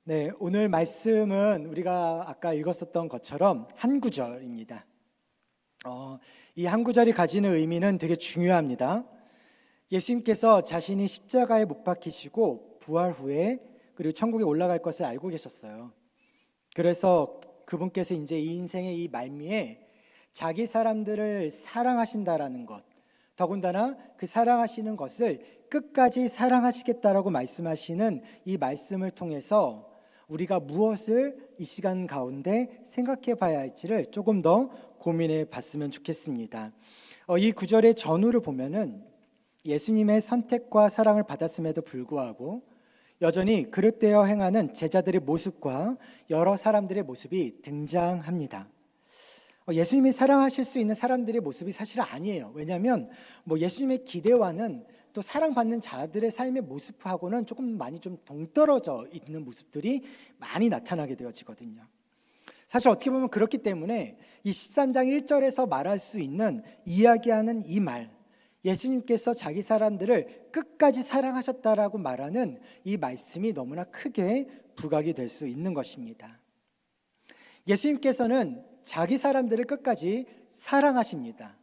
네, 오늘 말씀은 우리가 아까 읽었었던 것처럼 한 구절입니다. 이 한 구절이 가지는 의미는 되게 중요합니다. 예수님께서 자신이 십자가에 못 박히시고 부활 후에 그리고 천국에 올라갈 것을 알고 계셨어요. 그래서 그분께서 이제 이 인생의 이 말미에 자기 사람들을 사랑하신다라는 것, 더군다나 그 사랑하시는 것을 끝까지 사랑하시겠다라고 말씀하시는 이 말씀을 통해서 우리가 무엇을 이 시간 가운데 생각해 봐야 할지를 조금 더 고민해 봤으면 좋겠습니다. 이 구절의 전후를 보면은 예수님의 선택과 사랑을 받았음에도 불구하고 여전히 그릇되어 행하는 제자들의 모습과 여러 사람들의 모습이 등장합니다. 예수님이 사랑하실 수 있는 사람들의 모습이 사실 아니에요. 왜냐하면 예수님의 기대와는 또 사랑받는 자들의 삶의 모습하고는 조금 많이 좀 동떨어져 있는 모습들이 많이 나타나게 되어지거든요. 사실 어떻게 보면 그렇기 때문에 이 13장 1절에서 말할 수 있는 이야기하는 이 말, 예수님께서 자기 사람들을 끝까지 사랑하셨다라고 말하는 이 말씀이 너무나 크게 부각이 될 수 있는 것입니다. 예수님께서는 자기 사람들을 끝까지 사랑하십니다.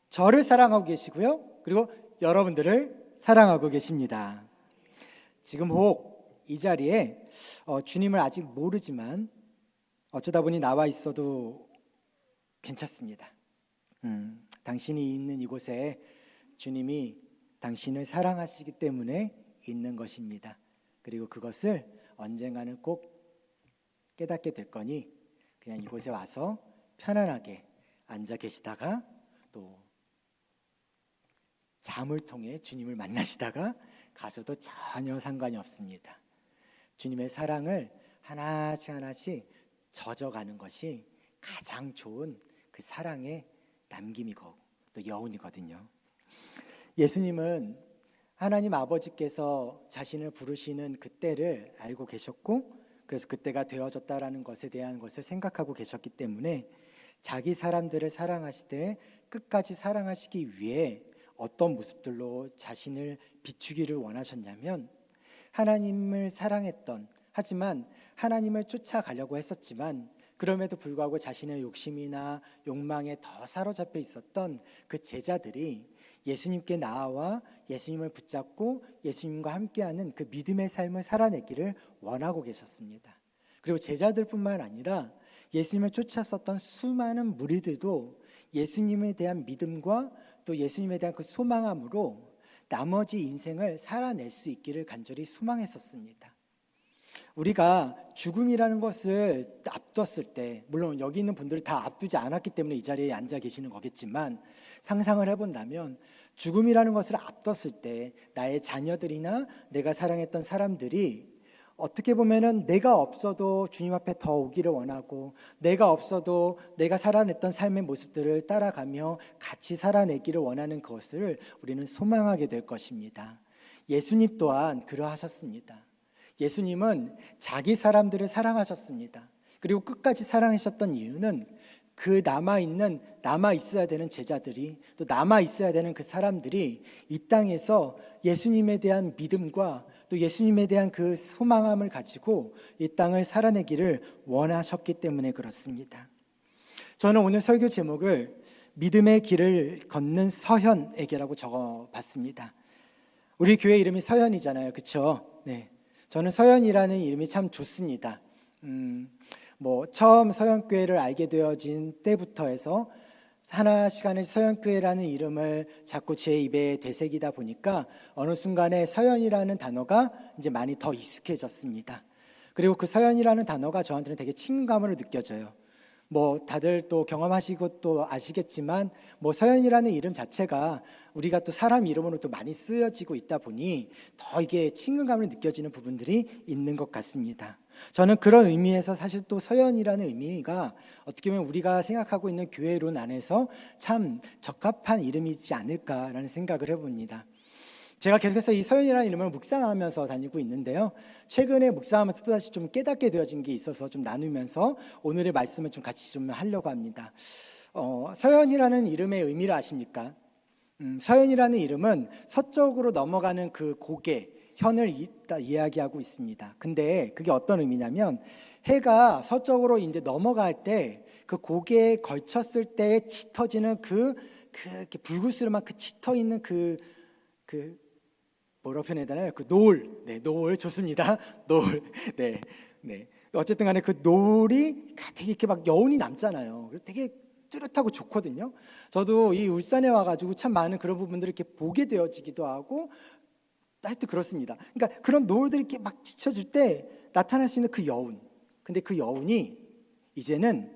저를 사랑하고 계시고요. 그리고 여러분들을 사랑하고 계십니다. 지금 혹 이 자리에 주님을 아직 모르지만 어쩌다 보니 나와 있어도 괜찮습니다. 당신이 있는 이곳에 주님이 당신을 사랑하시기 때문에 있는 것입니다. 그리고 그것을 언젠가는 꼭 깨닫게 될 거니 그냥 이곳에 와서 편안하게 앉아 계시다가 또 잠을 통해 주님을 만나시다가 가셔도 전혀 상관이 없습니다. 주님의 사랑을 하나씩 하나씩 젖어가는 것이 가장 좋은 그 사랑의 남김이고 또 여운이거든요. 예수님은 하나님 아버지께서 자신을 부르시는 그때를 알고 계셨고 그래서 그때가 되어졌다라는 것에 대한 것을 생각하고 계셨기 때문에 자기 사람들을 사랑하시되 끝까지 사랑하시기 위해 어떤 모습들로 자신을 비추기를 원하셨냐면 하나님을 사랑했던 하지만 하나님을 쫓아가려고 했었지만 그럼에도 불구하고 자신의 욕심이나 욕망에 더 사로잡혀 있었던 그 제자들이 예수님께 나아와 예수님을 붙잡고 예수님과 함께하는 그 믿음의 삶을 살아내기를 원하고 계셨습니다. 그리고 제자들뿐만 아니라 예수님을 쫓았었던 수많은 무리들도 예수님에 대한 믿음과 또 예수님에 대한 그 소망함으로 나머지 인생을 살아낼 수 있기를 간절히 소망했었습니다. 우리가 죽음이라는 것을 앞뒀을 때 물론 여기 있는 분들이 다 앞두지 않았기 때문에 이 자리에 앉아 계시는 거겠지만 상상을 해본다면 죽음이라는 것을 앞뒀을 때 나의 자녀들이나 내가 사랑했던 사람들이 어떻게 보면은 내가 없어도 주님 앞에 더 오기를 원하고 내가 없어도 내가 살아냈던 삶의 모습들을 따라가며 같이 살아내기를 원하는 것을 우리는 소망하게 될 것입니다. 예수님 또한 그러하셨습니다. 예수님은 자기 사람들을 사랑하셨습니다. 그리고 끝까지 사랑하셨던 이유는 그 남아 있어야 되는 제자들이 또 남아 있어야 되는 그 사람들이 이 땅에서 예수님에 대한 믿음과 또 예수님에 대한 그 소망함을 가지고 이 땅을 살아내기를 원하셨기 때문에 그렇습니다. 저는 오늘 설교 제목을 믿음의 길을 걷는 서현에게라고 적어봤습니다. 우리 교회 이름이 서현이잖아요, 그렇죠? 네. 저는 서현이라는 이름이 참 좋습니다. 처음 서현교회를 알게 되어진 때부터 해서 하나 시간에 서현교회라는 이름을 자꾸 제 입에 되새기다 보니까 어느 순간에 서현이라는 단어가 이제 많이 더 익숙해졌습니다. 그리고 그 서현이라는 단어가 저한테는 되게 친근감으로 느껴져요. 다들 또 경험하시고 또 아시겠지만 서현이라는 이름 자체가 우리가 또 사람 이름으로 또 많이 쓰여지고 있다 보니 더 이게 친근감을 느껴지는 부분들이 있는 것 같습니다. 저는 그런 의미에서 사실 또 서현이라는 의미가 어떻게 보면 우리가 생각하고 있는 교회론 안에서 참 적합한 이름이지 않을까라는 생각을 해봅니다. 제가 계속해서 이 서현이라는 이름을 묵상하면서 다니고 있는데요. 최근에 묵상하면서 또다시 좀 깨닫게 되어진 게 있어서 좀 나누면서 오늘의 말씀을 좀 같이 좀 하려고 합니다. 서현이라는 이름의 의미를 아십니까? 서현이라는 이름은 서쪽으로 넘어가는 그 고개, 현을 이야기하고 있습니다. 근데 그게 어떤 의미냐면 해가 서쪽으로 이제 넘어갈 때 그 고개에 걸쳤을 때 짙어지는 이렇게 불구스름한 그 짙어 있는 그 뭐라고 표현해야 되나요? 그 노을, 네, 노을 좋습니다. 노을, 네, 네. 어쨌든 간에 그 노을이 되게 이렇게 막 여운이 남잖아요. 되게 뚜렷하고 좋거든요. 저도 이 울산에 와가지고 참 많은 그런 부분들을 이렇게 보게 되어지기도 하고, 하여튼 그렇습니다. 그러니까 그런 노을들이 이렇게 막 지쳐질 때 나타날 수 있는 그 여운. 근데 그 여운이 이제는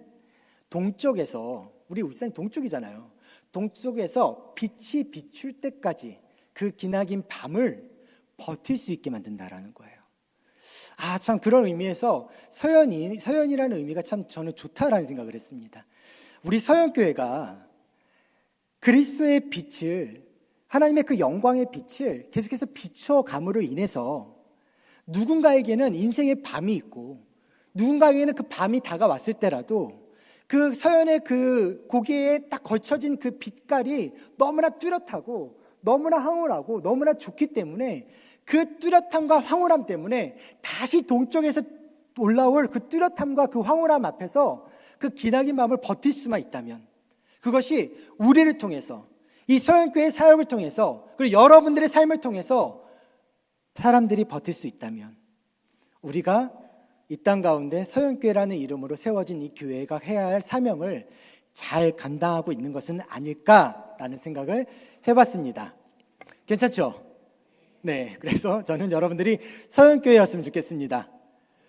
동쪽에서, 우리 울산이 동쪽이잖아요. 동쪽에서 빛이 비출 때까지 그 기나긴 밤을 버틸 수 있게 만든다라는 거예요. 참 그런 의미에서 서연이라는 의미가 참 저는 좋다라는 생각을 했습니다. 우리 서연교회가 그리스도의 빛을, 하나님의 그 영광의 빛을 계속해서 비춰감으로 인해서 누군가에게는 인생의 밤이 있고 누군가에게는 그 밤이 다가왔을 때라도 그 서연의 그 고개에 딱 걸쳐진 그 빛깔이 너무나 뚜렷하고 너무나 황홀하고 너무나 좋기 때문에 그 뚜렷함과 황홀함 때문에 다시 동쪽에서 올라올 그 뚜렷함과 그 황홀함 앞에서 그 기나긴 마음을 버틸 수만 있다면, 그것이 우리를 통해서, 이 서연교회 사역을 통해서, 그리고 여러분들의 삶을 통해서 사람들이 버틸 수 있다면, 우리가 이 땅 가운데 서연교회라는 이름으로 세워진 이 교회가 해야 할 사명을 잘 감당하고 있는 것은 아닐까라는 생각을 해봤습니다. 괜찮죠? 네, 그래서 저는 여러분들이 서연교회였으면 좋겠습니다.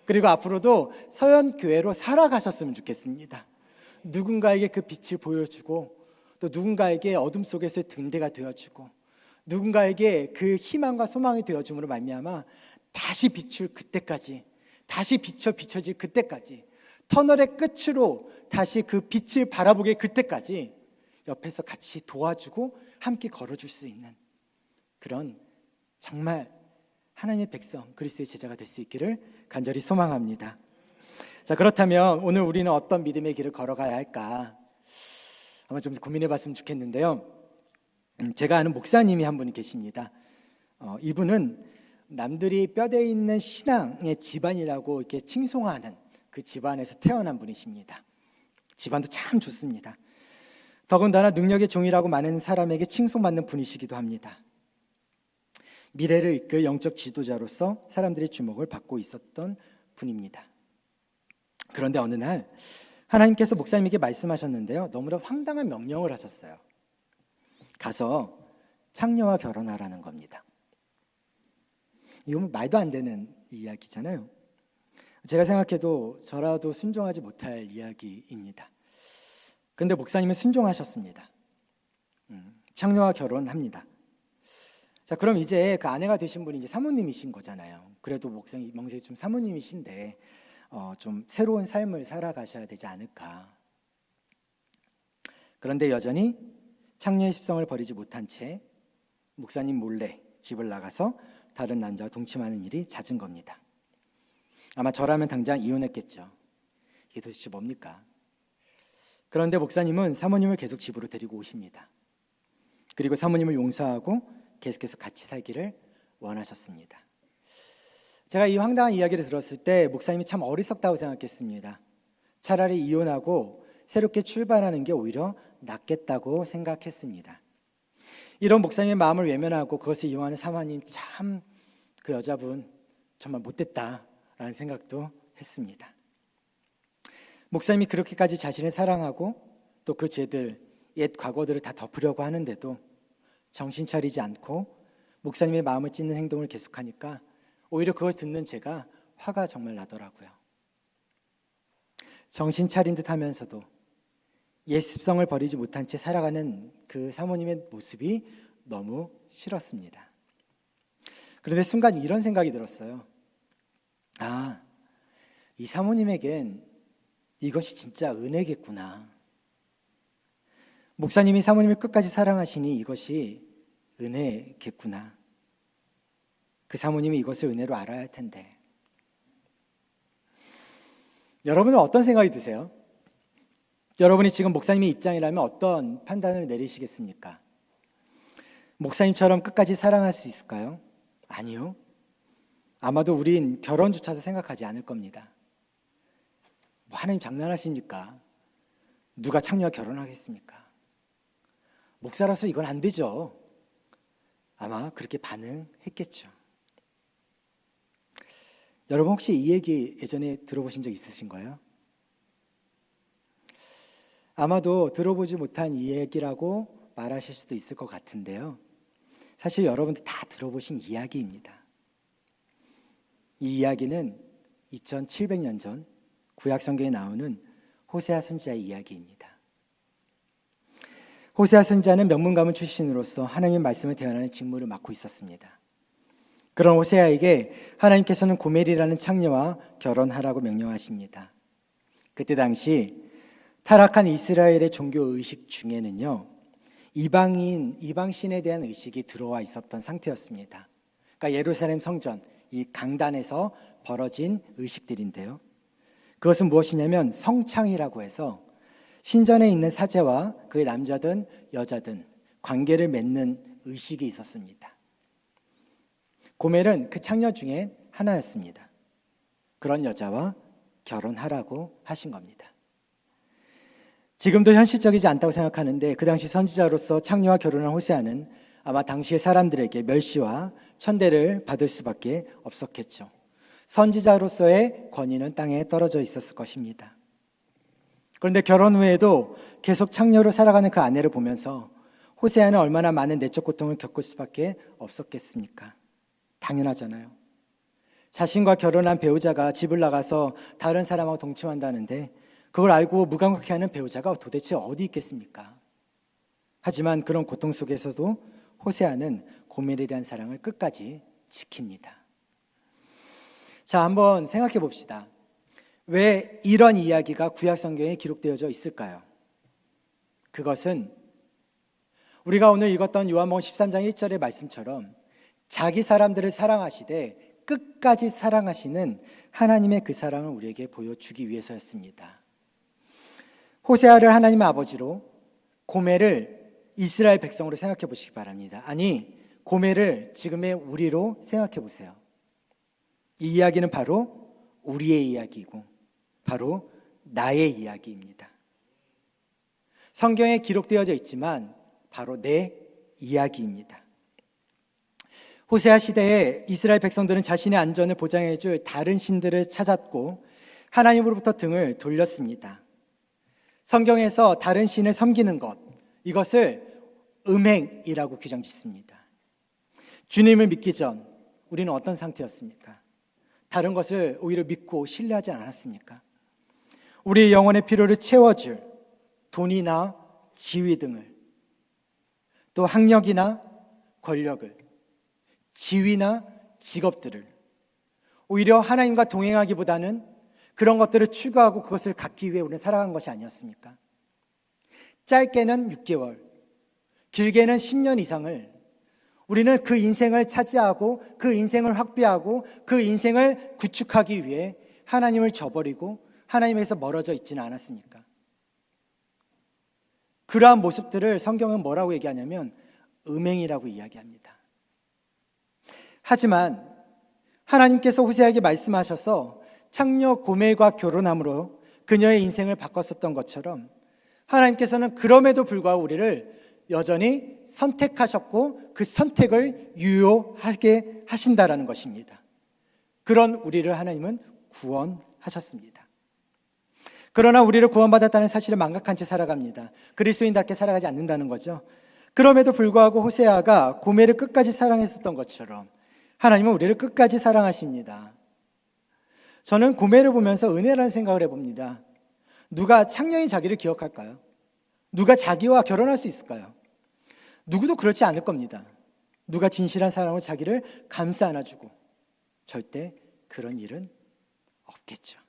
그리고 앞으로도 서연교회로 살아가셨으면 좋겠습니다. 누군가에게 그 빛을 보여주고, 또 누군가에게 어둠 속에서의 등대가 되어주고, 누군가에게 그 희망과 소망이 되어줌으로 말미암아 다시 비출 그때까지, 다시 비춰질 그때까지, 터널의 끝으로 다시 그 빛을 바라보게 그때까지 옆에서 같이 도와주고 함께 걸어줄 수 있는 그런 정말 하나님의 백성, 그리스도의 제자가 될 수 있기를 간절히 소망합니다. 자, 그렇다면 오늘 우리는 어떤 믿음의 길을 걸어가야 할까? 한번 좀 고민해 봤으면 좋겠는데요. 제가 아는 목사님이 한 분이 계십니다. 이분은 남들이 뼈대 있는 신앙의 집안이라고 이렇게 칭송하는 그 집안에서 태어난 분이십니다. 집안도 참 좋습니다. 더군다나 능력의 종이라고 많은 사람에게 칭송받는 분이시기도 합니다. 미래를 이끌 영적 지도자로서 사람들의 주목을 받고 있었던 분입니다. 그런데 어느 날 하나님께서 목사님에게 말씀하셨는데요, 너무나 황당한 명령을 하셨어요. 가서 창녀와 결혼하라는 겁니다. 이건 말도 안 되는 이야기잖아요. 제가 생각해도 저라도 순종하지 못할 이야기입니다. 그런데 목사님은 순종하셨습니다. 창녀와 결혼합니다. 자, 그럼 이제 그 아내가 되신 분이 이제 사모님이신 거잖아요. 그래도 목사님 좀 사모님이신데 좀 새로운 삶을 살아가셔야 되지 않을까. 그런데 여전히 창녀의 습성을 버리지 못한 채 목사님 몰래 집을 나가서 다른 남자와 동침하는 일이 잦은 겁니다. 아마 저라면 당장 이혼했겠죠. 이게 도대체 뭡니까? 그런데 목사님은 사모님을 계속 집으로 데리고 오십니다. 그리고 사모님을 용서하고 계속해서 같이 살기를 원하셨습니다. 제가 이 황당한 이야기를 들었을 때 목사님이 참 어리석다고 생각했습니다. 차라리 이혼하고 새롭게 출발하는 게 오히려 낫겠다고 생각했습니다. 이런 목사님의 마음을 외면하고 그것을 이용하는 사모님, 참 그 여자분 정말 못됐다라는 생각도 했습니다. 목사님이 그렇게까지 자신을 사랑하고 또 그 죄들, 옛 과거들을 다 덮으려고 하는데도 정신 차리지 않고 목사님의 마음을 찢는 행동을 계속하니까 오히려 그걸 듣는 제가 화가 정말 나더라고요. 정신 차린 듯 하면서도 옛 습성을 버리지 못한 채 살아가는 그 사모님의 모습이 너무 싫었습니다. 그런데 순간 이런 생각이 들었어요. 이 사모님에겐 이것이 진짜 은혜겠구나. 목사님이 사모님을 끝까지 사랑하시니 이것이 은혜겠구나. 그 사모님이 이것을 은혜로 알아야 할 텐데. 여러분은 어떤 생각이 드세요? 여러분이 지금 목사님의 입장이라면 어떤 판단을 내리시겠습니까? 목사님처럼 끝까지 사랑할 수 있을까요? 아니요. 아마도 우린 결혼조차도 생각하지 않을 겁니다. 뭐 하나님 장난하십니까? 누가 창녀와 결혼하겠습니까? 목사라서 이건 안 되죠. 아마 그렇게 반응했겠죠. 여러분 혹시 이 얘기 예전에 들어보신 적 있으신가요? 아마도 들어보지 못한 이 얘기라고 말하실 수도 있을 것 같은데요. 사실 여러분들 다 들어보신 이야기입니다. 이 이야기는 2700년 전 구약 성경에 나오는 호세아 선지자의 이야기입니다. 호세아 선지자는 명문 가문 출신으로서 하나님의 말씀을 대언하는 직무를 맡고 있었습니다. 그런 호세아에게 하나님께서는 고멜이라는 창녀와 결혼하라고 명령하십니다. 그때 당시 타락한 이스라엘의 종교 의식 중에는요, 이방신에 대한 의식이 들어와 있었던 상태였습니다. 그러니까 예루살렘 성전, 이 강단에서 벌어진 의식들인데요. 그것은 무엇이냐면 성창이라고 해서 신전에 있는 사제와 그의 남자든 여자든 관계를 맺는 의식이 있었습니다. 고멜은 그 창녀 중에 하나였습니다. 그런 여자와 결혼하라고 하신 겁니다. 지금도 현실적이지 않다고 생각하는데 그 당시 선지자로서 창녀와 결혼한 호세아는 아마 당시의 사람들에게 멸시와 천대를 받을 수밖에 없었겠죠. 선지자로서의 권위는 땅에 떨어져 있었을 것입니다. 그런데 결혼 후에도 계속 창녀로 살아가는 그 아내를 보면서 호세아는 얼마나 많은 내적 고통을 겪을 수밖에 없었겠습니까? 당연하잖아요. 자신과 결혼한 배우자가 집을 나가서 다른 사람하고 동침한다는데 그걸 알고 무감각해하는 배우자가 도대체 어디 있겠습니까? 하지만 그런 고통 속에서도 호세아는 고멜에 대한 사랑을 끝까지 지킵니다. 자, 한번 생각해 봅시다. 왜 이런 이야기가 구약 성경에 기록되어져 있을까요? 그것은 우리가 오늘 읽었던 요한복음 13장 1절의 말씀처럼 자기 사람들을 사랑하시되 끝까지 사랑하시는 하나님의 그 사랑을 우리에게 보여주기 위해서였습니다. 호세아를 하나님의 아버지로, 고멜을 이스라엘 백성으로 생각해 보시기 바랍니다. 아니, 고멜을 지금의 우리로 생각해 보세요. 이 이야기는 바로 우리의 이야기이고 바로 나의 이야기입니다. 성경에 기록되어져 있지만 바로 내 이야기입니다. 호세아 시대에 이스라엘 백성들은 자신의 안전을 보장해 줄 다른 신들을 찾았고 하나님으로부터 등을 돌렸습니다. 성경에서 다른 신을 섬기는 것, 이것을 음행이라고 규정짓습니다. 주님을 믿기 전 우리는 어떤 상태였습니까? 다른 것을 오히려 믿고 신뢰하지 않았습니까? 우리의 영혼의 필요를 채워줄 돈이나 지위 등을, 또 학력이나 권력을, 지위나 직업들을 오히려 하나님과 동행하기보다는 그런 것들을 추구하고 그것을 갖기 위해 우리는 살아간 것이 아니었습니까? 짧게는 6개월, 길게는 10년 이상을 우리는 그 인생을 차지하고 그 인생을 확비하고 그 인생을 구축하기 위해 하나님을 저버리고 하나님에서 멀어져 있지는 않았습니까? 그러한 모습들을 성경은 뭐라고 얘기하냐면 음행이라고 이야기합니다. 하지만 하나님께서 호세아에게 말씀하셔서 창녀 고멜과 결혼함으로 그녀의 인생을 바꿨었던 것처럼 하나님께서는 그럼에도 불구하고 우리를 여전히 선택하셨고 그 선택을 유효하게 하신다라는 것입니다. 그런 우리를 하나님은 구원하셨습니다. 그러나 우리를 구원받았다는 사실을 망각한 채 살아갑니다. 그리스도인답게 살아가지 않는다는 거죠. 그럼에도 불구하고 호세아가 고멜을 끝까지 사랑했었던 것처럼 하나님은 우리를 끝까지 사랑하십니다. 저는 고멜을 보면서 은혜라는 생각을 해봅니다. 누가 창녀인 자기를 기억할까요? 누가 자기와 결혼할 수 있을까요? 누구도 그렇지 않을 겁니다. 누가 진실한 사랑으로 자기를 감싸 안아주고 절대 그런 일은 없겠죠.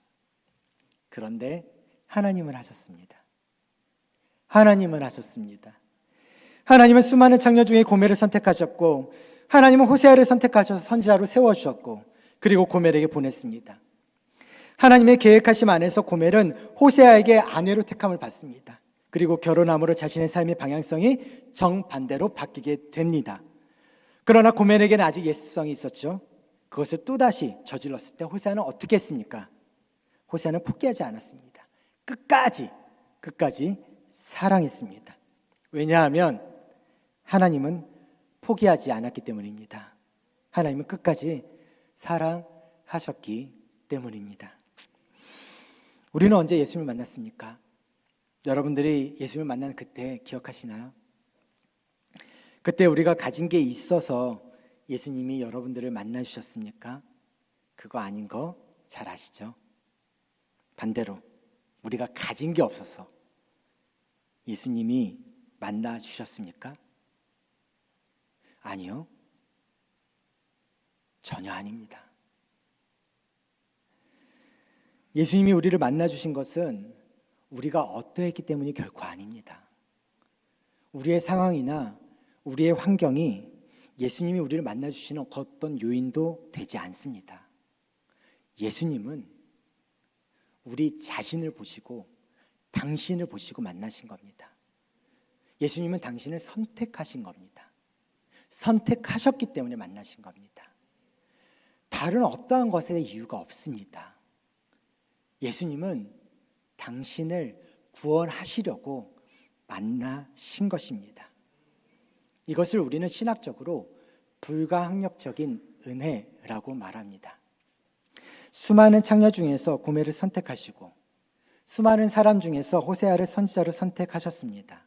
그런데 하나님은 하셨습니다. 하나님은 하셨습니다. 하나님은 수많은 창녀 중에 고멜을 선택하셨고 하나님은 호세아를 선택하셔서 선지자로 세워주셨고 그리고 고멜에게 보냈습니다. 하나님의 계획하심 안에서 고멜은 호세아에게 아내로 택함을 받습니다. 그리고 결혼함으로 자신의 삶의 방향성이 정반대로 바뀌게 됩니다. 그러나 고멜에게는 아직 예습성이 있었죠. 그것을 또다시 저질렀을 때 호세아는 어떻게 했습니까? 호세아는 포기하지 않았습니다. 끝까지 사랑했습니다. 왜냐하면 하나님은 포기하지 않았기 때문입니다. 하나님은 끝까지 사랑하셨기 때문입니다. 우리는 언제 예수님을 만났습니까? 여러분들이 예수님을 만난 그때 기억하시나요? 그때 우리가 가진 게 있어서 예수님이 여러분들을 만나주셨습니까? 그거 아닌 거 잘 아시죠? 반대로 우리가 가진 게 없어서 예수님이 만나주셨습니까? 아니요. 전혀 아닙니다. 예수님이 우리를 만나주신 것은 우리가 어떠했기 때문이 결코 아닙니다. 우리의 상황이나 우리의 환경이 예수님이 우리를 만나주시는 어떤 요인도 되지 않습니다. 예수님은 우리 자신을 보시고 당신을 보시고 만나신 겁니다. 예수님은 당신을 선택하신 겁니다. 선택하셨기 때문에 만나신 겁니다. 다른 어떠한 것에 이유가 없습니다. 예수님은 당신을 구원하시려고 만나신 것입니다. 이것을 우리는 신학적으로 불가항력적인 은혜라고 말합니다. 수많은 창녀 중에서 고멜을 선택하시고 수많은 사람 중에서 호세아를 선지자로 선택하셨습니다.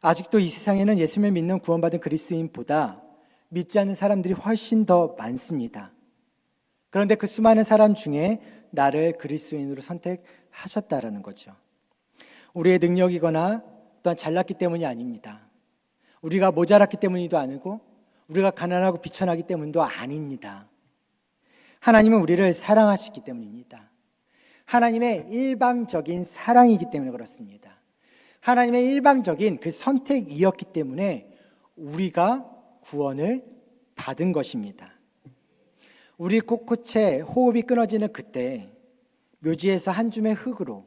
아직도 이 세상에는 예수님을 믿는 구원받은 그리스도인보다 믿지 않는 사람들이 훨씬 더 많습니다. 그런데 그 수많은 사람 중에 나를 그리스도인으로 선택하셨다라는 거죠. 우리의 능력이거나 또한 잘났기 때문이 아닙니다. 우리가 모자랐기 때문이도 아니고 우리가 가난하고 비천하기 때문도 아닙니다. 하나님은 우리를 사랑하시기 때문입니다. 하나님의 일방적인 사랑이기 때문에 그렇습니다. 하나님의 일방적인 그 선택이었기 때문에 우리가 구원을 받은 것입니다. 우리 곳곳에 호흡이 끊어지는 그때 묘지에서 한 줌의 흙으로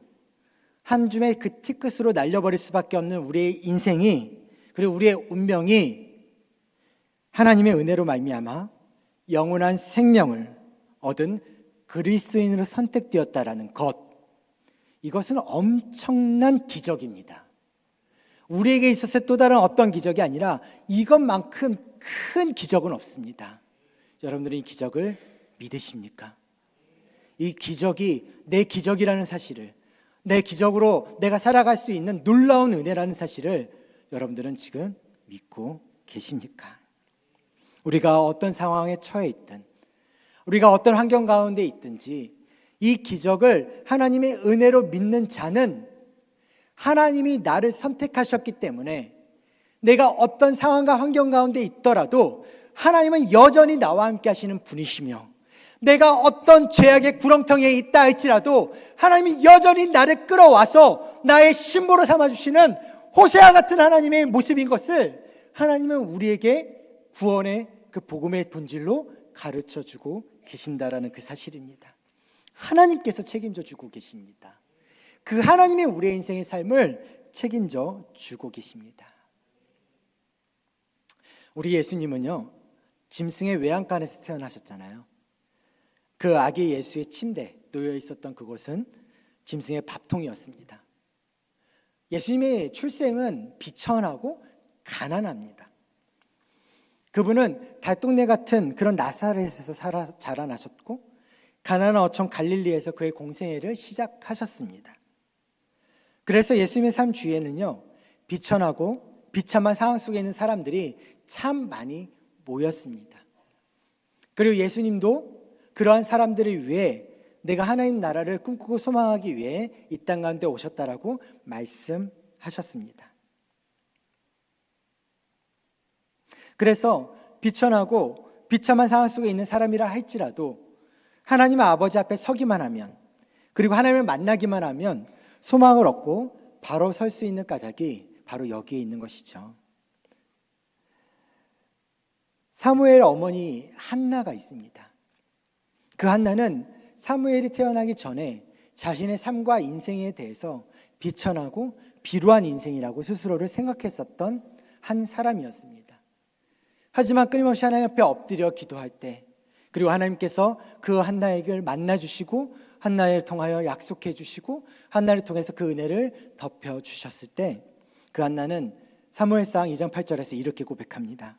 한 줌의 그 티끝으로 날려버릴 수밖에 없는 우리의 인생이 그리고 우리의 운명이 하나님의 은혜로 말미암아 영원한 생명을 얻은 그리스도인으로 선택되었다라는 것, 이것은 엄청난 기적입니다. 우리에게 있었을 또 다른 어떤 기적이 아니라 이것만큼 큰 기적은 없습니다. 여러분들은 이 기적을 믿으십니까? 이 기적이 내 기적이라는 사실을, 내 기적으로 내가 살아갈 수 있는 놀라운 은혜라는 사실을 여러분들은 지금 믿고 계십니까? 우리가 어떤 상황에 처해 있든 우리가 어떤 환경 가운데 있든지 이 기적을 하나님의 은혜로 믿는 자는 하나님이 나를 선택하셨기 때문에 내가 어떤 상황과 환경 가운데 있더라도 하나님은 여전히 나와 함께 하시는 분이시며 내가 어떤 죄악의 구렁텅이에 있다 할지라도 하나님이 여전히 나를 끌어와서 나의 신부로 삼아주시는 호세아 같은 하나님의 모습인 것을 하나님은 우리에게 구원의 그 복음의 본질로 가르쳐주고 계신다라는 그 사실입니다. 하나님께서 책임져 주고 계십니다. 그 하나님이 우리의 인생의 삶을 책임져 주고 계십니다. 우리 예수님은요, 짐승의 외양간에서 태어나셨잖아요. 그 아기 예수의 침대 놓여 있었던 그곳은 짐승의 밥통이었습니다. 예수님의 출생은 비천하고 가난합니다. 그분은 달동네 같은 그런 나사렛에서 자라나셨고 가나안 어촌 갈릴리에서 그의 공생애를 시작하셨습니다. 그래서 예수님의 삶 주위에는요, 비천하고 비참한 상황 속에 있는 사람들이 참 많이 모였습니다. 그리고 예수님도 그러한 사람들을 위해 내가 하나님 나라를 꿈꾸고 소망하기 위해 이 땅 가운데 오셨다라고 말씀하셨습니다. 그래서 비천하고 비참한 상황 속에 있는 사람이라 할지라도 하나님 아버지 앞에 서기만 하면, 그리고 하나님을 만나기만 하면 소망을 얻고 바로 설 수 있는 까닭이 바로 여기에 있는 것이죠. 사무엘 어머니 한나가 있습니다. 그 한나는 사무엘이 태어나기 전에 자신의 삶과 인생에 대해서 비천하고 비루한 인생이라고 스스로를 생각했었던 한 사람이었습니다. 하지만 끊임없이 하나님 앞에 엎드려 기도할 때, 그리고 하나님께서 그 한나에게 만나 주시고 한나를 통하여 약속해 주시고 한나를 통해서 그 은혜를 덮여 주셨을 때 그 한나는 사무엘상 2장 8절에서 이렇게 고백합니다.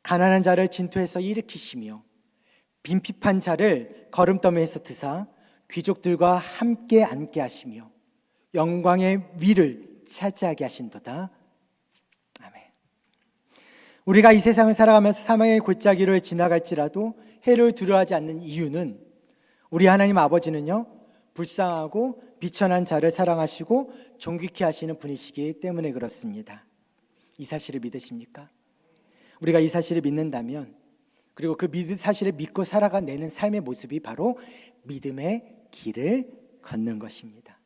가난한 자를 진토에서 일으키시며 빈핍한 자를 거름더미에서 드사 귀족들과 함께 앉게 하시며 영광의 위를 차지하게 하신도다. 아멘. 우리가 이 세상을 살아가면서 사망의 골짜기를 지나갈지라도 해를 두려워하지 않는 이유는 우리 하나님 아버지는요, 불쌍하고 비천한 자를 사랑하시고 존귀케 하시는 분이시기 때문에 그렇습니다. 이 사실을 믿으십니까? 우리가 이 사실을 믿는다면, 그리고 그 사실을 믿고 살아가는 삶의 모습이 바로 믿음의 길을 걷는 것입니다.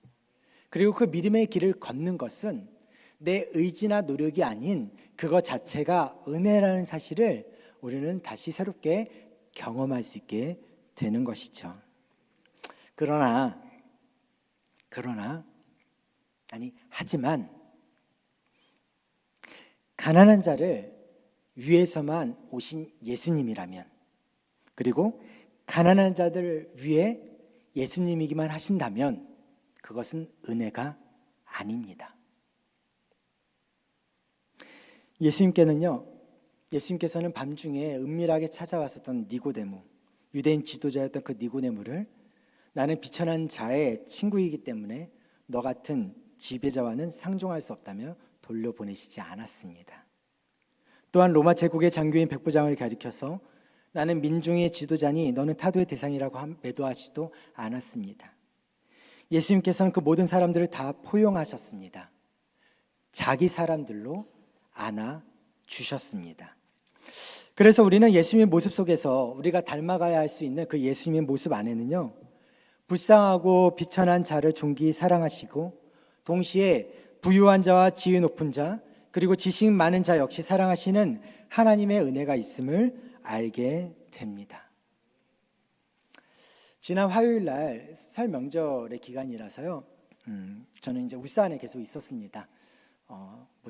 그리고 그 믿음의 길을 걷는 것은 내 의지나 노력이 아닌 그것 자체가 은혜라는 사실을 우리는 다시 새롭게 경험할 수 있게 되는 것이죠. 하지만 가난한 자를 위해서만 오신 예수님이라면, 그리고 가난한 자들 위해 예수님이기만 하신다면 그것은 은혜가 아닙니다. 예수님께서는 밤중에 은밀하게 찾아왔었던 니고데모, 유대인 지도자였던 그 니고데모를 나는 비천한 자의 친구이기 때문에 너 같은 지배자와는 상종할 수 없다며 돌려보내시지 않았습니다. 또한 로마 제국의 장교인 백부장을 가리켜서 나는 민중의 지도자니 너는 타도의 대상이라고 매도하지도 않았습니다. 예수님께서는 그 모든 사람들을 다 포용하셨습니다. 자기 사람들로 안아주셨습니다. 그래서 우리는 예수님의 모습 속에서 우리가 닮아가야 할 수 있는 그 예수님의 모습 안에는요, 불쌍하고 비천한 자를 존귀히 사랑하시고 동시에 부유한 자와 지위 높은 자, 그리고 지식 많은 자 역시 사랑하시는 하나님의 은혜가 있음을 알게 됩니다. 지난 화요일 날 설 명절의 기간이라서요, 저는 이제 울산에 계속 있었습니다.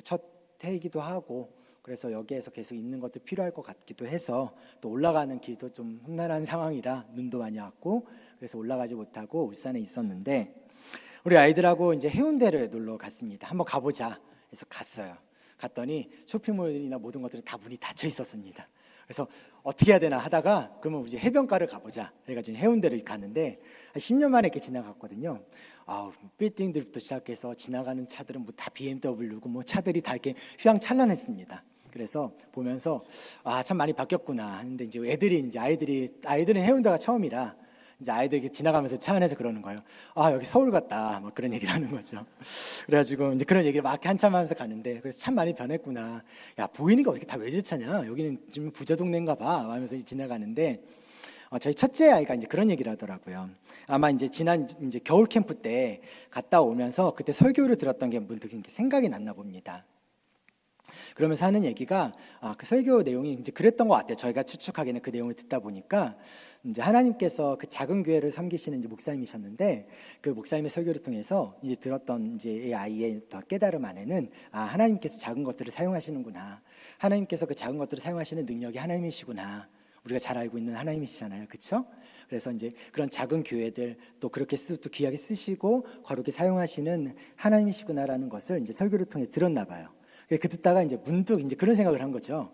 첫 해이기도 하고 그래서 여기에서 계속 있는 것도 필요할 것 같기도 해서, 또 올라가는 길도 좀 험난한 상황이라 눈도 많이 왔고 그래서 올라가지 못하고 울산에 있었는데, 우리 아이들하고 이제 해운대를 놀러 갔습니다. 한번 가보자 해서 갔어요. 갔더니 쇼핑몰이나 모든 것들이 다 문이 닫혀 있었습니다. 그래서 어떻게 해야 되나 하다가 그러면 이제 해변가를 가보자 해가지고 해운대를 갔는데, 한 10년 만에 이렇게 지나갔거든요. 빌딩들부터 시작해서 지나가는 차들은 뭐 다 BMW고 뭐 차들이 다 이렇게 휘황찬란했습니다. 그래서 보면서 참 많이 바뀌었구나 하는데, 이제 아이들은 해운대가 처음이라 이제 아이들이 지나가면서 차 안에서 그러는 거예요. 여기 서울 같다, 막 그런 얘기를 하는 거죠. 그래가지고 이제 그런 얘기를 막 한참 하면서 가는데, 그래서 참 많이 변했구나. 야, 보이는 게 어떻게 다 외제차냐? 여기는 좀 부자 동네인가 봐. 하면서 지나가는데, 저희 첫째 아이가 이제 그런 얘기를 하더라고요. 아마 이제 지난 이제 겨울 캠프 때 갔다 오면서 그때 설교를 들었던 게 문득 생각이 났나 봅니다. 그러면서 하는 얘기가 그 설교 내용이 이제 그랬던 것 같아요. 저희가 추측하기에는 그 내용을 듣다 보니까 이제 하나님께서 그 작은 교회를 섬기시는 이제 목사님이셨는데, 그 목사님의 설교를 통해서 이제 들었던 이제 이 아이의 깨달음 안에는 하나님께서 작은 것들을 사용하시는구나. 하나님께서 그 작은 것들을 사용하시는 능력이 하나님이시구나. 우리가 잘 알고 있는 하나님이시잖아요, 그렇죠? 그래서 이제 그런 작은 교회들 또 그렇게 또 귀하게 쓰시고 거룩히 사용하시는 하나님이시구나라는 것을 이제 설교를 통해 들었나 봐요. 그 듣다가 이제 문득 이제 그런 생각을 한 거죠.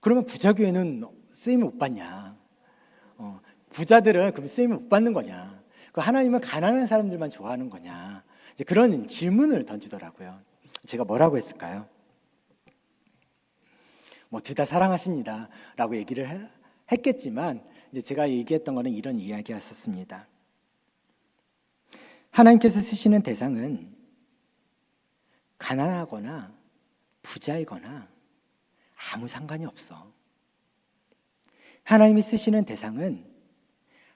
그러면 부자 교회는 쓰임을 못 받냐? 부자들은 그럼 쓰임을 못 받는 거냐? 그 하나님은 가난한 사람들만 좋아하는 거냐? 이제 그런 질문을 던지더라고요. 제가 뭐라고 했을까요? 둘 다 사랑하십니다라고 얘기를 했겠지만, 이제 제가 얘기했던 거는 이런 이야기였었습니다. 하나님께서 쓰시는 대상은 가난하거나 부자이거나 아무 상관이 없어. 하나님이 쓰시는 대상은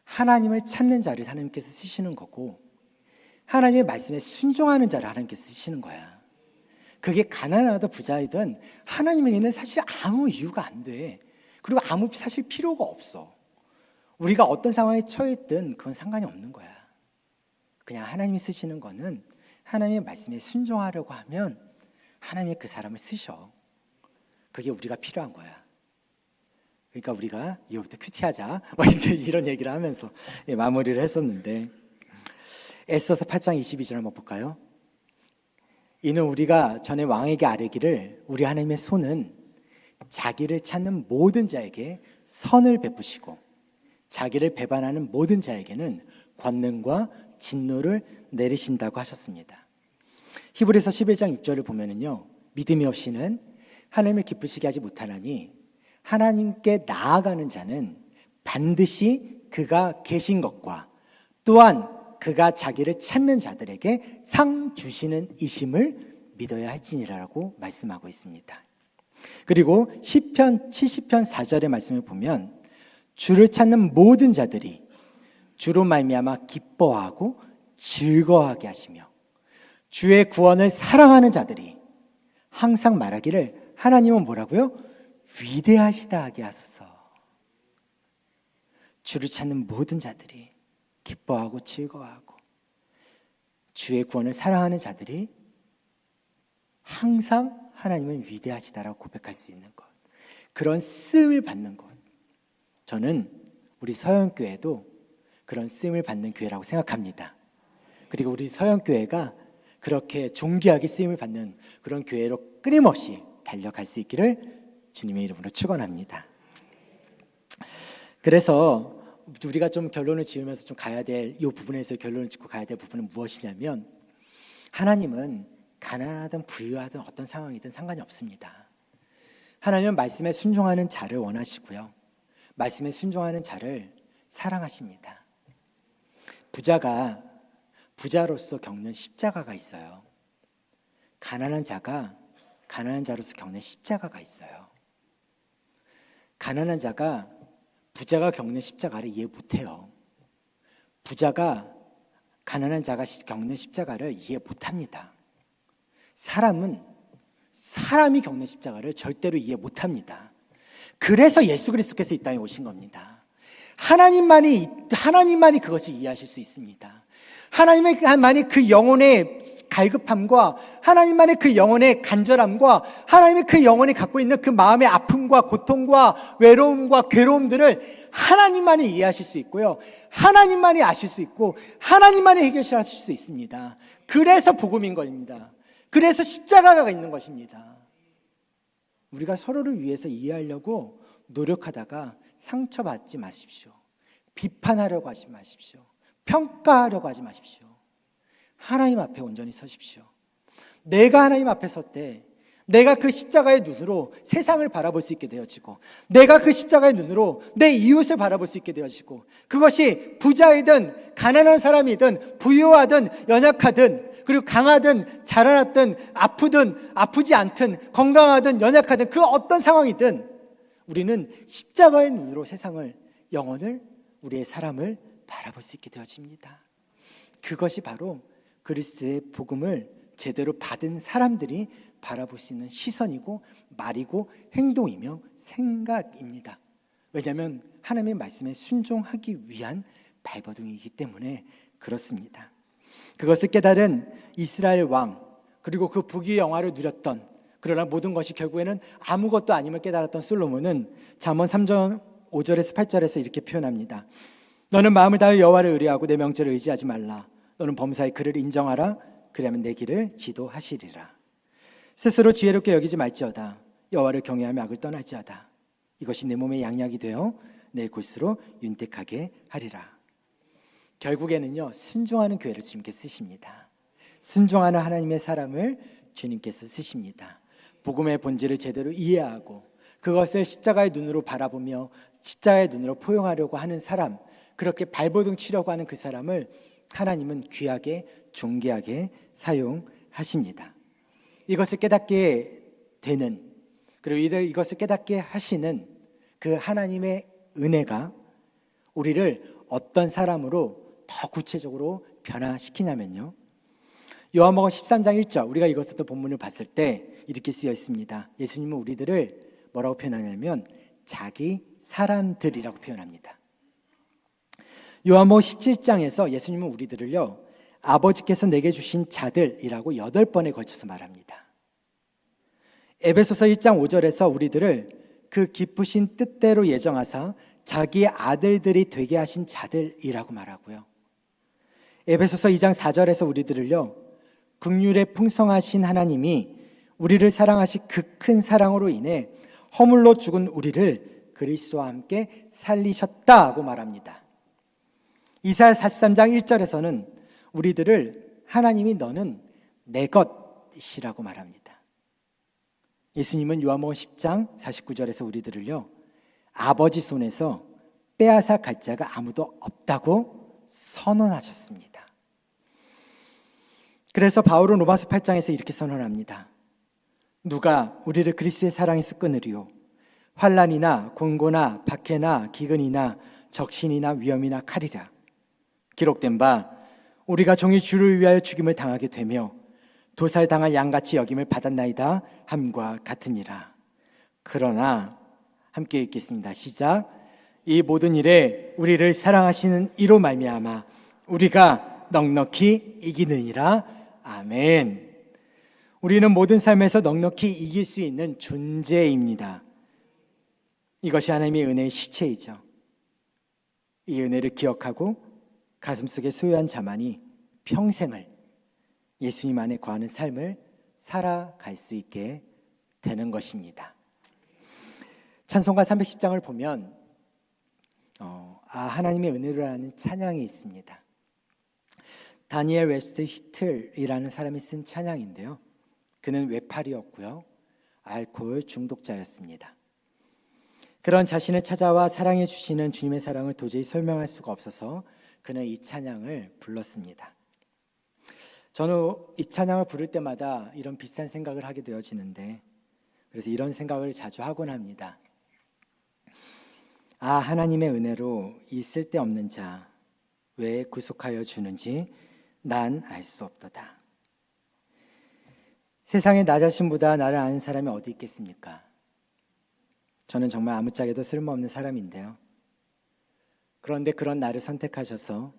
하나님을 찾는 자를 하나님께서 쓰시는 거고, 하나님의 말씀에 순종하는 자를 하나님께서 쓰시는 거야. 그게 가난하든 부자이든 하나님에게는 사실 아무 이유가 안 돼. 그리고 아무 사실 필요가 없어. 우리가 어떤 상황에 처했든 그건 상관이 없는 거야. 그냥 하나님이 쓰시는 거는 하나님의 말씀에 순종하려고 하면 하나님이 그 사람을 쓰셔. 그게 우리가 필요한 거야. 그러니까 우리가 이후부터 큐티하자 뭐 이제 이런 얘기를 하면서 마무리를 했었는데, 에스더서 8장 22절 한번 볼까요? 이는 우리가 전에 왕에게 아뢰기를 우리 하나님의 손은 자기를 찾는 모든 자에게 선을 베푸시고 자기를 배반하는 모든 자에게는 권능과 진노를 내리신다고 하셨습니다. 히브리서 11장 6절을 보면은요, 믿음이 없이는 하나님을 기쁘시게 하지 못하나니 하나님께 나아가는 자는 반드시 그가 계신 것과 또한 그가 자기를 찾는 자들에게 상 주시는 이심을 믿어야 할지니라라고 말씀하고 있습니다. 그리고 시편 70편 4절의 말씀을 보면 주를 찾는 모든 자들이 주로 말미암아 기뻐하고 즐거워하게 하시며 주의 구원을 사랑하는 자들이 항상 말하기를 하나님은 뭐라고요? 위대하시다 하게 하소서. 주를 찾는 모든 자들이 기뻐하고 즐거워하고 주의 구원을 사랑하는 자들이 항상 하나님은 위대하시다라고 고백할 수 있는 것, 그런 쓰임을 받는 것, 저는 우리 서영교회도 그런 쓰임을 받는 교회라고 생각합니다. 그리고 우리 서영교회가 그렇게 존귀하게 쓰임을 받는 그런 교회로 끊임없이 달려갈 수 있기를 주님의 이름으로 축원합니다. 그래서 우리가 좀 결론을 지으면서 좀 가야 될, 이 부분에서 결론을 짓고 가야 될 부분은 무엇이냐면, 하나님은 가난하든 부유하든 어떤 상황이든 상관이 없습니다. 하나님은 말씀에 순종하는 자를 원하시고요, 말씀에 순종하는 자를 사랑하십니다. 부자가 부자로서 겪는 십자가가 있어요. 가난한 자가 가난한 자로서 겪는 십자가가 있어요. 가난한 자가 부자가 겪는 십자가를 이해 못해요. 부자가 가난한 자가 겪는 십자가를 이해 못합니다. 사람은 사람이 겪는 십자가를 절대로 이해 못합니다. 그래서 예수 그리스도께서 이 땅에 오신 겁니다. 하나님만이 그것을 이해하실 수 있습니다. 하나님만이 그 영혼의 갈급함과 하나님만의 그 영혼의 간절함과 하나님의 그 영혼이 갖고 있는 그 마음의 아픔과 고통과 외로움과 괴로움들을 하나님만이 이해하실 수 있고요, 하나님만이 아실 수 있고 하나님만이 해결하실 수 있습니다. 그래서 복음인 것입니다. 그래서 십자가가 있는 것입니다. 우리가 서로를 위해서 이해하려고 노력하다가 상처받지 마십시오. 비판하려고 하지 마십시오. 평가하려고 하지 마십시오. 하나님 앞에 온전히 서십시오. 내가 하나님 앞에 설 때 내가 그 십자가의 눈으로 세상을 바라볼 수 있게 되어지고, 내가 그 십자가의 눈으로 내 이웃을 바라볼 수 있게 되어지고, 그것이 부자이든 가난한 사람이든 부유하든 연약하든, 그리고 강하든 자라났든 아프든 아프지 않든 건강하든 연약하든 그 어떤 상황이든 우리는 십자가의 눈으로 세상을, 영혼을, 우리의 사람을 바라볼 수 있게 되어집니다. 그것이 바로 그리스도의 복음을 제대로 받은 사람들이 바라볼 수 있는 시선이고 말이고 행동이며 생각입니다. 왜냐하면 하나님의 말씀에 순종하기 위한 발버둥이기 때문에 그렇습니다. 그것을 깨달은 이스라엘 왕, 그리고 그 부귀의 영화를 누렸던, 그러나 모든 것이 결국에는 아무것도 아님을 깨달았던 솔로몬은 잠언 3장 5절에서 8절에서 이렇게 표현합니다. 너는 마음을 다하여 여호와를 의뢰하고 내 명절을 의지하지 말라. 너는 범사의 그를 인정하라. 그리하면 내 길을 지도하시리라. 스스로 지혜롭게 여기지 말지어다. 여호와를 경외하며 악을 떠날지어다. 이것이 내 몸의 양약이 되어 내 골수로 윤택하게 하리라. 결국에는요, 순종하는 교회를 주님께서 쓰십니다. 순종하는 하나님의 사람을 주님께서 쓰십니다. 복음의 본질을 제대로 이해하고 그것을 십자가의 눈으로 바라보며 십자가의 눈으로 포용하려고 하는 사람, 그렇게 발버둥 치려고 하는 그 사람을 하나님은 귀하게 존귀하게 사용하십니다. 이것을 깨닫게 되는, 그리고 이것을 깨닫게 하시는 그 하나님의 은혜가 우리를 어떤 사람으로 더 구체적으로 변화시키냐면요, 요한복음 13장 1절, 우리가 이것부터 본문을 봤을 때 이렇게 쓰여 있습니다. 예수님은 우리들을 뭐라고 표현하냐면 자기 사람들이라고 표현합니다. 요한복음 17장에서 예수님은 우리들을요, 아버지께서 내게 주신 자들이라고 8번에 걸쳐서 말합니다. 에베소서 1장 5절에서 우리들을 그 기쁘신 뜻대로 예정하사 자기의 아들들이 되게 하신 자들이라고 말하고요. 에베소서 2장 4절에서 우리들을요, 긍휼에 풍성하신 하나님이 우리를 사랑하신 그 큰 사랑으로 인해 허물로 죽은 우리를 그리스도와 함께 살리셨다고 말합니다. 이사야 43장 1절에서는 우리들을 하나님이 너는 내 것이라고 말합니다. 예수님은 요한복음 10장 49절에서 우리들을요, 아버지 손에서 빼앗아 갈 자가 아무도 없다고 선언하셨습니다. 그래서 바울은 로마서 8장에서 이렇게 선언합니다. 누가 우리를 그리스도의 사랑에서 끊으리요? 환난이나 곤고나 박해나 기근이나 적신이나 위험이나 칼이라. 기록된 바 우리가 종일 주를 위하여 죽임을 당하게 되며 도살당할 양같이 여김을 받았나이다 함과 같으니라. 그러나 함께 읽겠습니다. 시작. 이 모든 일에 우리를 사랑하시는 이로 말미암아 우리가 넉넉히 이기느니라. 아멘. 우리는 모든 삶에서 넉넉히 이길 수 있는 존재입니다. 이것이 하나님의 은혜의 시체이죠. 이 은혜를 기억하고 가슴속에 소유한 자만이 평생을 예수님 안에 거하는 삶을 살아갈 수 있게 되는 것입니다. 찬송가 310장을 보면 하나님의 은혜라는 찬양이 있습니다. 다니엘 웹스터 히틀이라는 사람이 쓴 찬양인데요, 그는 외팔이었고요, 알코올 중독자였습니다. 그런 자신을 찾아와 사랑해 주시는 주님의 사랑을 도저히 설명할 수가 없어서 그는 이 찬양을 불렀습니다. 저는 이 찬양을 부를 때마다 이런 비슷한 생각을 하게 되어지는데, 그래서 이런 생각을 자주 하곤 합니다. 하나님의 은혜로 이 쓸데없는 자 왜 구속하여 주는지 난 알 수 없도다. 세상에 나 자신보다 나를 아는 사람이 어디 있겠습니까? 저는 정말 아무짝에도 쓸모없는 사람인데요. 그런데 그런 나를 선택하셔서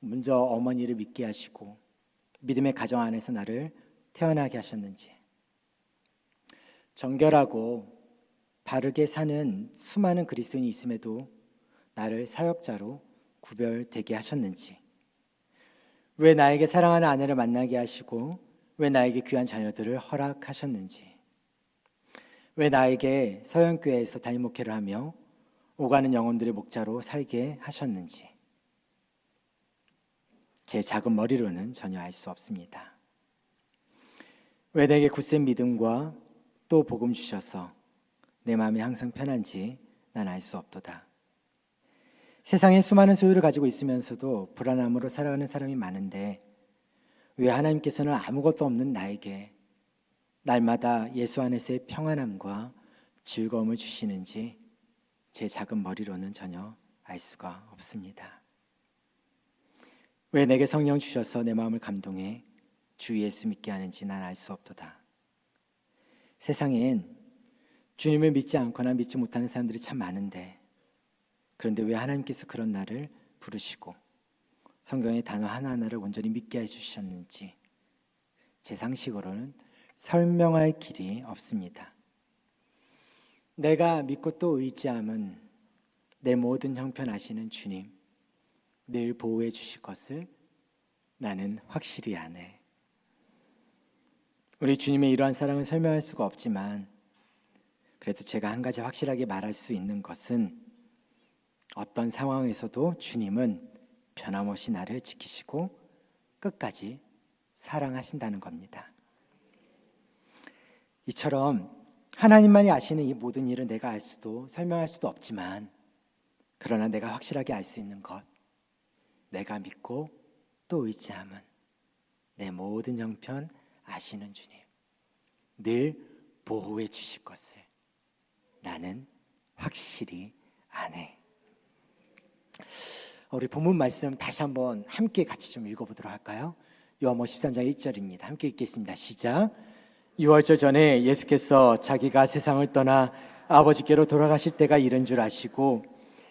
먼저 어머니를 믿게 하시고 믿음의 가정 안에서 나를 태어나게 하셨는지, 정결하고 바르게 사는 수많은 그리스도인이 있음에도 나를 사역자로 구별되게 하셨는지, 왜 나에게 사랑하는 아내를 만나게 하시고 왜 나에게 귀한 자녀들을 허락하셨는지, 왜 나에게 서영교회에서 담임 목회를 하며 오가는 영혼들의 목자로 살게 하셨는지 제 작은 머리로는 전혀 알 수 없습니다. 왜 내게 굳센 믿음과 또 복음 주셔서 내 마음이 항상 편한지 난 알 수 없도다. 세상에 수많은 소유를 가지고 있으면서도 불안함으로 살아가는 사람이 많은데 왜 하나님께서는 아무것도 없는 나에게 날마다 예수 안에서의 평안함과 즐거움을 주시는지 제 작은 머리로는 전혀 알 수가 없습니다. 왜 내게 성령 주셔서 내 마음을 감동해 주 예수 믿게 하는지 난 알 수 없도다. 세상엔 주님을 믿지 않거나 믿지 못하는 사람들이 참 많은데, 그런데 왜 하나님께서 그런 나를 부르시고 성경의 단어 하나하나를 온전히 믿게 해주셨는지 제 상식으로는 설명할 길이 없습니다. 내가 믿고 또 의지함은 내 모든 형편 아시는 주님 늘 보호해 주실 것을 나는 확실히 아네. 우리 주님의 이러한 사랑을 설명할 수가 없지만 그래도 제가 한 가지 확실하게 말할 수 있는 것은 어떤 상황에서도 주님은 변함없이 나를 지키시고 끝까지 사랑하신다는 겁니다. 이처럼 하나님만이 아시는 이 모든 일은 내가 알 수도 설명할 수도 없지만, 그러나 내가 확실하게 알 수 있는 것, 내가 믿고 또 의지함은 내 모든 형편 아시는 주님 늘 보호해 주실 것을 나는 확실히 아네. 우리 본문 말씀 다시 한번 함께 같이 좀 읽어보도록 할까요? 요한복음 13장 1절입니다. 함께 읽겠습니다. 시작. 6월절 전에 예수께서 자기가 세상을 떠나 아버지께로 돌아가실 때가 이른 줄 아시고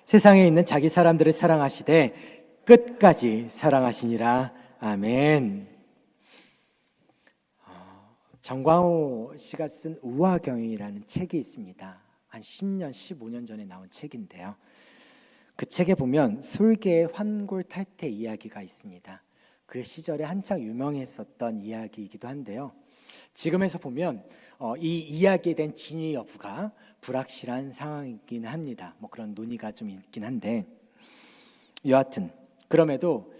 세상에 있는 자기 사람들을 사랑하시되 끝까지 사랑하시니라. 아멘. 정광호 씨가 쓴 우화경이라는 책이 있습니다. 한 10년, 15년 전에 나온 책인데요. 그 책에 보면 솔개의 환골탈태 이야기가 있습니다. 그 시절에 한창 유명했었던 이야기이기도 한데요. 지금에서 보면 이 이야기에 대한 진위 여부가 불확실한 상황이긴 합니다. 뭐 그런 논의가 좀 있긴 한데, 여하튼 그럼에도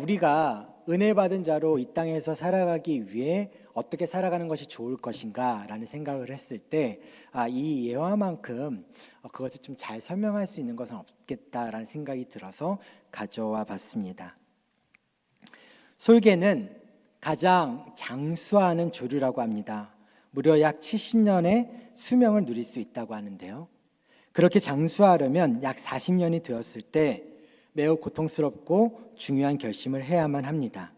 우리가 은혜 받은 자로 이 땅에서 살아가기 위해 어떻게 살아가는 것이 좋을 것인가 라는 생각을 했을 때 이 예화만큼 그것을 좀 잘 설명할 수 있는 것은 없겠다라는 생각이 들어서 가져와 봤습니다. 솔개는 가장 장수하는 조류라고 합니다. 무려 약 70년의 수명을 누릴 수 있다고 하는데요. 그렇게 장수하려면 약 40년이 되었을 때 매우 고통스럽고 중요한 결심을 해야만 합니다.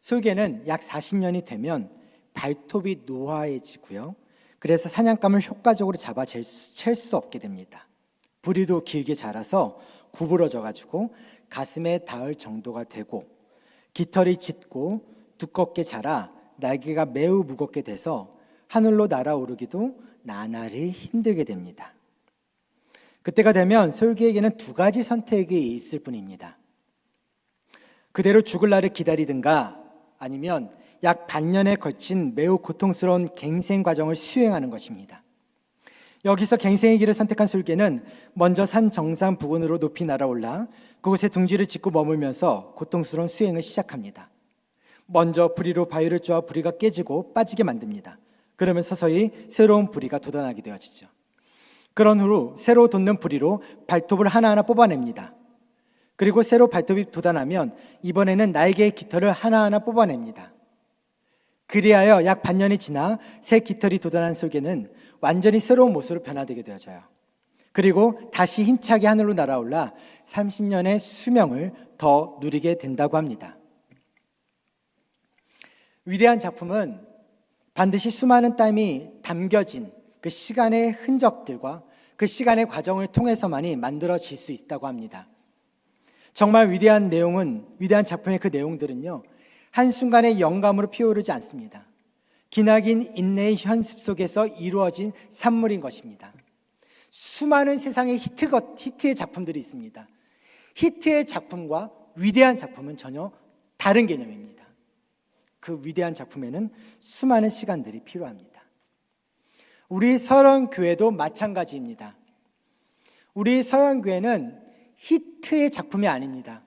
솔개는 약 40년이 되면 발톱이 노화해지고요. 그래서 사냥감을 효과적으로 잡아 챌 수 없게 됩니다. 부리도 길게 자라서 구부러져 가지고 가슴에 닿을 정도가 되고, 깃털이 짙고 두껍게 자라 날개가 매우 무겁게 돼서 하늘로 날아오르기도 나날이 힘들게 됩니다. 그때가 되면 솔개에게는 두 가지 선택이 있을 뿐입니다. 그대로 죽을 날을 기다리든가 아니면 약 반년에 걸친 매우 고통스러운 갱생 과정을 수행하는 것입니다. 여기서 갱생의 길을 선택한 솔개는 먼저 산 정상 부근으로 높이 날아올라 그곳에 둥지를 짓고 머물면서 고통스러운 수행을 시작합니다. 먼저 부리로 바위를 쪼아 부리가 깨지고 빠지게 만듭니다. 그러면 서서히 새로운 부리가 돋아나게 되어지죠. 그런 후 새로 돋는 부리로 발톱을 하나하나 뽑아냅니다. 그리고 새로 발톱이 돋아나면 이번에는 날개의 깃털을 하나하나 뽑아냅니다. 그리하여 약 반년이 지나 새 깃털이 돋아난 솔개는 완전히 새로운 모습으로 변화되게 되어져요. 그리고 다시 힘차게 하늘로 날아올라 30년의 수명을 더 누리게 된다고 합니다. 위대한 작품은 반드시 수많은 땀이 담겨진 그 시간의 흔적들과 그 시간의 과정을 통해서만이 만들어질 수 있다고 합니다. 정말 위대한 작품의 그 내용들은요, 한순간의 영감으로 피어오르지 않습니다. 기나긴 인내의 현습 속에서 이루어진 산물인 것입니다. 수많은 세상의 히트의 작품들이 있습니다. 히트의 작품과 위대한 작품은 전혀 다른 개념입니다. 그 위대한 작품에는 수많은 시간들이 필요합니다. 우리 서영교회도 마찬가지입니다. 우리 서영교회는 히트의 작품이 아닙니다.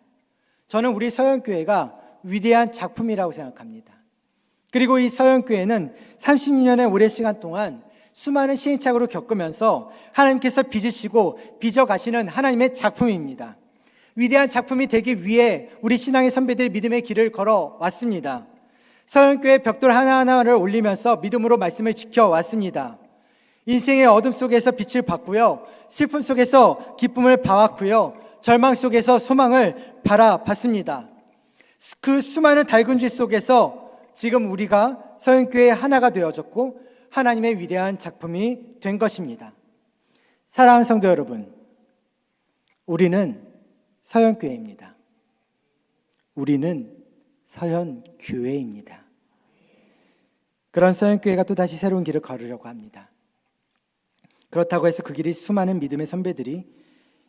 저는 우리 서영교회가 위대한 작품이라고 생각합니다. 그리고 이 서영교회는 36년의 오랜 시간 동안 수많은 시행착오를 겪으면서 하나님께서 빚으시고 빚어가시는 하나님의 작품입니다. 위대한 작품이 되기 위해 우리 신앙의 선배들이 믿음의 길을 걸어왔습니다. 서영교회 벽돌 하나하나를 올리면서 믿음으로 말씀을 지켜왔습니다. 인생의 어둠 속에서 빛을 봤고요, 슬픔 속에서 기쁨을 봐왔고요, 절망 속에서 소망을 바라봤습니다. 그 수많은 달군지 속에서 지금 우리가 서영교회 하나가 되어졌고 하나님의 위대한 작품이 된 것입니다. 사랑하는 성도 여러분, 우리는 서영교회입니다. 우리는 서현교회입니다. 그런 서현교회가 또 다시 새로운 길을 걸으려고 합니다. 그렇다고 해서 그 길이 수많은 믿음의 선배들이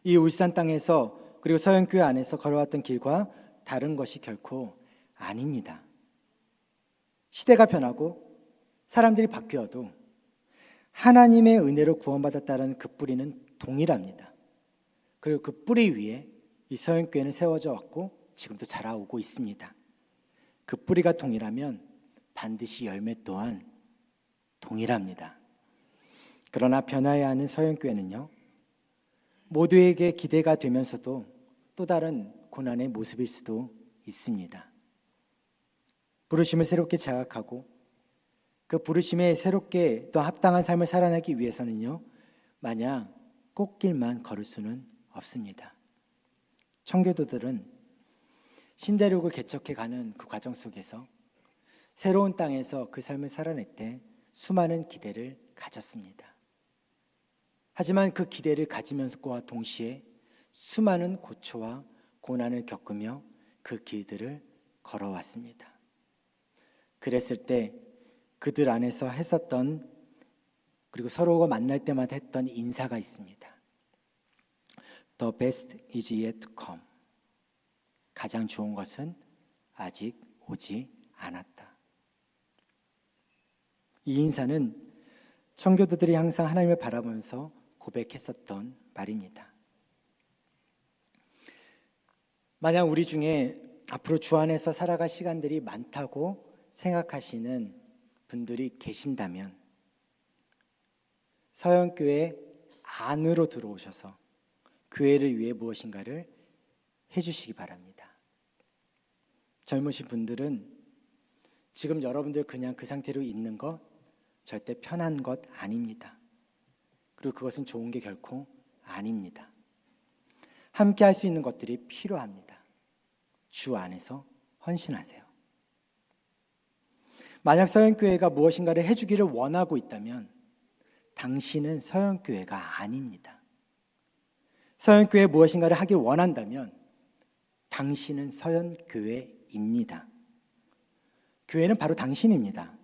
이 울산 땅에서 그리고 서현교회 안에서 걸어왔던 길과 다른 것이 결코 아닙니다. 시대가 변하고 사람들이 바뀌어도 하나님의 은혜로 구원받았다는 그 뿌리는 동일합니다. 그리고 그 뿌리 위에 이 서현교회는 세워져 왔고 지금도 자라오고 있습니다. 그 뿌리가 동일하면 반드시 열매 또한 동일합니다. 그러나 변화해야 하는 서현교회는요, 모두에게 기대가 되면서도 또 다른 고난의 모습일 수도 있습니다. 부르심을 새롭게 자각하고 그 부르심에 새롭게 또 합당한 삶을 살아내기 위해서는요, 마냥 꽃길만 걸을 수는 없습니다. 청교도들은 신대륙을 개척해가는 그 과정 속에서 새로운 땅에서 그 삶을 살아낼 때 수많은 기대를 가졌습니다. 하지만 그 기대를 가지면서와 동시에 수많은 고초와 고난을 겪으며 그 길들을 걸어왔습니다. 그랬을 때 그들 안에서 했었던 그리고 서로가 만날 때마다 했던 인사가 있습니다. The best is yet to come. 가장 좋은 것은 아직 오지 않았다. 이 인사는 청교도들이 항상 하나님을 바라보면서 고백했었던 말입니다. 만약 우리 중에 앞으로 주 안에서 살아갈 시간들이 많다고 생각하시는 분들이 계신다면 서영교회 안으로 들어오셔서 교회를 위해 무엇인가를 해주시기 바랍니다. 젊으신 분들은 지금 여러분들 그냥 그 상태로 있는 것 절대 편한 것 아닙니다. 그리고 그것은 좋은 게 결코 아닙니다. 함께 할 수 있는 것들이 필요합니다. 주 안에서 헌신하세요. 만약 서영교회가 무엇인가를 해주기를 원하고 있다면 당신은 서영교회가 아닙니다. 서영교회 무엇인가를 하길 원한다면 당신은 서영교회입니다. 교회는 바로 당신입니다.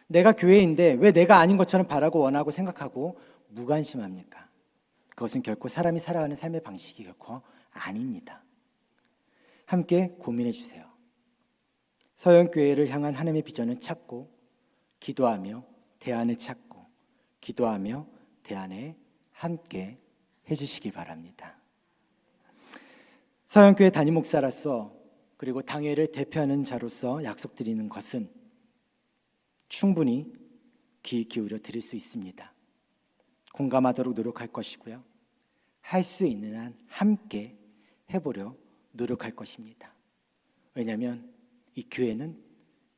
내가 교회인데 왜 내가 아닌 것처럼 바라고 원하고 생각하고 무관심합니까? 그것은 결코 사람이 살아가는 삶의 방식이 결코 아닙니다. 함께 고민해 주세요. 서영교회를 향한 하나님의 비전을 찾고 기도하며 대안을 찾고 기도하며 대안에 함께 해주시기 바랍니다. 서영교회 담임 목사로서 그리고 당회를 대표하는 자로서 약속드리는 것은 충분히 귀 기울여 드릴 수 있습니다. 공감하도록 노력할 것이고요. 할 수 있는 한 함께 해보려 노력할 것입니다. 왜냐하면 이 교회는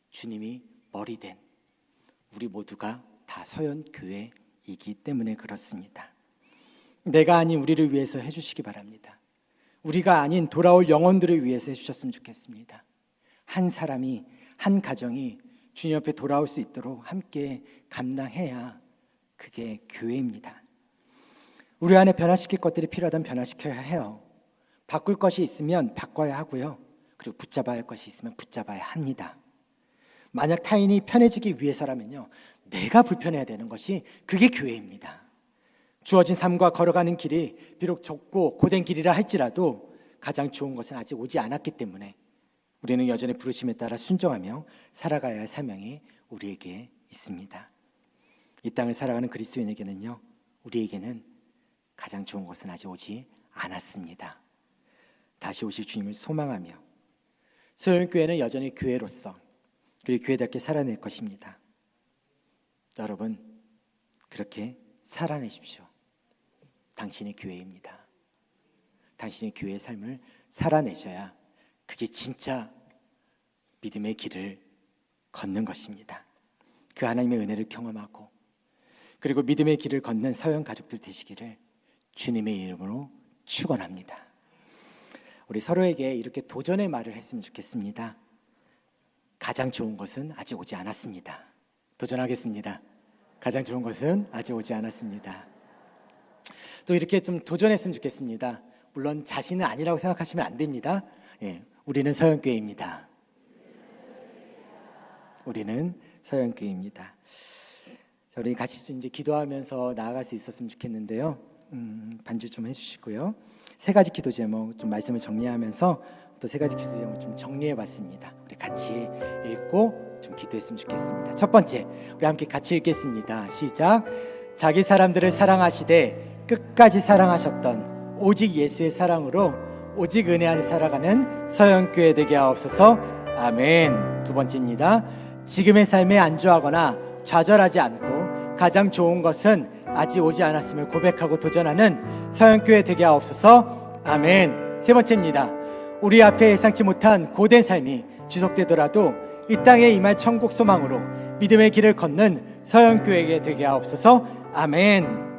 주님이 머리된 우리 모두가 다 서영교회이기 때문에 그렇습니다. 내가 아닌 우리를 위해서 해주시기 바랍니다. 우리가 아닌 돌아올 영혼들을 위해서 해주셨으면 좋겠습니다. 한 사람이, 한 가정이 주님 앞에 돌아올 수 있도록 함께 감당해야 그게 교회입니다. 우리 안에 변화시킬 것들이 필요하다면 변화시켜야 해요. 바꿀 것이 있으면 바꿔야 하고요. 그리고 붙잡아야 할 것이 있으면 붙잡아야 합니다. 만약 타인이 편해지기 위해서라면요, 내가 불편해야 되는 것이 그게 교회입니다. 주어진 삶과 걸어가는 길이 비록 좁고 고된 길이라 할지라도 가장 좋은 것은 아직 오지 않았기 때문에 우리는 여전히 부르심에 따라 순종하며 살아가야 할 사명이 우리에게 있습니다. 이 땅을 살아가는 그리스도인에게는요, 우리에게는 가장 좋은 것은 아직 오지 않았습니다. 다시 오실 주님을 소망하며 서영교회는 여전히 교회로서 그리고 교회답게 살아낼 것입니다. 여러분, 그렇게 살아내십시오. 당신의 교회입니다. 당신의 교회의 삶을 살아내셔야 그게 진짜 믿음의 길을 걷는 것입니다. 그 하나님의 은혜를 경험하고 그리고 믿음의 길을 걷는 서영 가족들 되시기를 주님의 이름으로 축원합니다. 우리 서로에게 이렇게 도전의 말을 했으면 좋겠습니다. 가장 좋은 것은 아직 오지 않았습니다. 도전하겠습니다. 가장 좋은 것은 아직 오지 않았습니다. 또 이렇게 좀 도전했으면 좋겠습니다. 물론 자신은 아니라고 생각하시면 안 됩니다. 우리는 서영교회입니다. 우리는 서영교회입니다. 자, 우리 같이 좀 이제 기도하면서 나아갈 수 있었으면 좋겠는데요. 반주 좀 해주시고요. 세 가지 기도 제목 좀 말씀을 정리하면서 또 세 가지 기도 제목 좀 정리해봤습니다. 우리 같이 읽고 좀 기도했으면 좋겠습니다. 첫 번째, 우리 함께 같이 읽겠습니다. 시작. 자기 사람들을 사랑하시되 끝까지 사랑하셨던 오직 예수의 사랑으로 오직 은혜 안에 살아가는 서영교회 되게 하옵소서. 아멘. 두 번째입니다. 지금의 삶에 안주하거나 좌절하지 않고 가장 좋은 것은 아직 오지 않았음을 고백하고 도전하는 서영교회 되게 하옵소서. 아멘. 세 번째입니다. 우리 앞에 예상치 못한 고된 삶이 지속되더라도 이 땅에 임할 천국 소망으로 믿음의 길을 걷는 서영교회에 되게 하옵소서. 아멘.